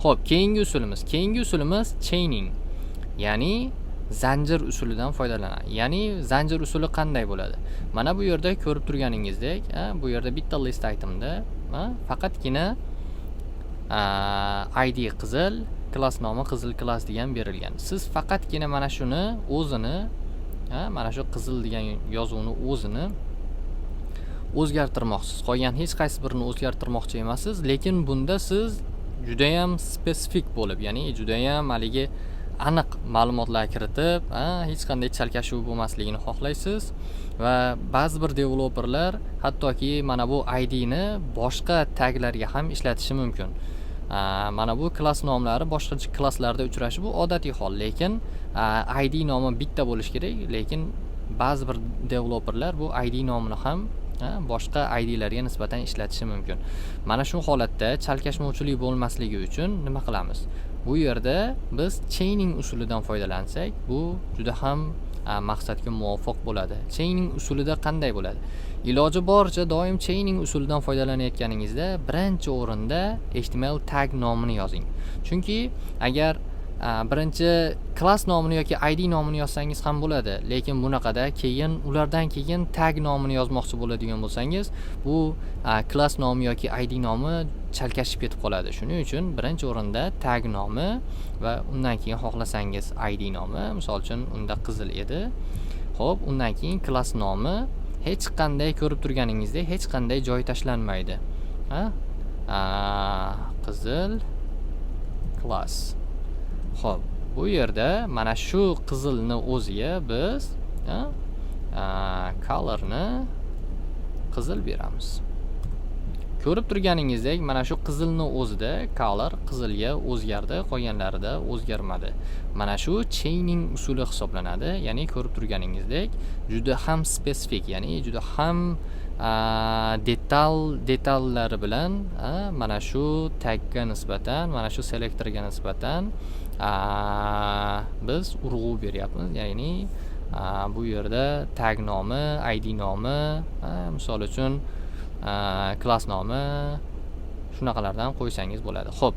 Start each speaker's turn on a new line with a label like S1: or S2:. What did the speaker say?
S1: Xo'p, keyingi usulimiz chaining. Ya'ni zanjir usulidan foydalanadi. Ya'ni zanjir usuli qanday bo'ladi? Mana bu yerda ko'rib turganingizdek, bu yerda bitta list itemda faqatgina ID qizil, class nomi qizil class degan berilgan. Siz faqatgina mana shuni o'zini, mana shu qizil degan yozuvni o'zini o'zgartirmoqchisiz. Qolgan hech qaysi birini o'zgartirmoqchi emassiz, lekin bunda siz juda ham spesifik bo'lib, ya'ni juda ham haligi aniq ma'lumotlar kiritib, hech qanday chalkashuv bo'lmasligini xohlaysiz va ba'zi bir developerlar hattoki mana bu ID ni boshqa taglarga ham ishlatishi mumkin. Mana bu klass nomlari boshqa klasslarda uchrashi bu odatiy hol, lekin ID nomi bitta bo'lishi kerak, lekin ba'zi bir developerlar bu ID nomini ham boshqa IDlarga nisbatan ishlatishi mumkin. Mana shu holatda chalkashmovchilik bo'lmasligi uchun nima qilamiz? Bu yerda biz chaining usulidan foydalansak, bu juda ham maqsadga muvofiq bo'ladi. Chaining usulida qanday bo'ladi? Iloji boricha doim chaining usulidan foydalanayotganingizda birinchi o'rinda HTML tag nomini yozing. Chunki agar birinchi klass nomini yoki ID nomini yozsangiz ham bo'ladi, lekin bunaqada keyin ulardan keyin tag nomini yozmoqchi bo'ladigan bo'lsangiz, bu klass nomi yoki ID nomi chalkashib ketib qoladi. Shuning uchun birinchi o'rinda tag nomi va undan keyin xohlasangiz ID nomi, misol uchun unda qizil edi. Xo'p, undan keyin klass nomi hech qanday ko'rib turganingizdek hech qanday joy tashlanmaydi. Qizil class. Xo'p, bu yerda mana shu qizilni o'ziga biz colorni qizil beramiz. Ko'rib turganingizdek mana shu qizilni o'zida color qizilga o'zgardi, qolganlarida o'zgarmadi. Mana shu chaining usuli hisoblanadi. Ya'ni ko'rib turganingizdek juda ham spesifik, ya'ni juda ham detallari bilan mana shu tagga nisbatan, mana shu selektorga nisbatan biz urg'u beryapmiz. Ya'ni bu yerda tag nomi, ID nomi, misol uchun klass nomi shunaqalardan qo'ysangiz bo'ladi. Xo'p,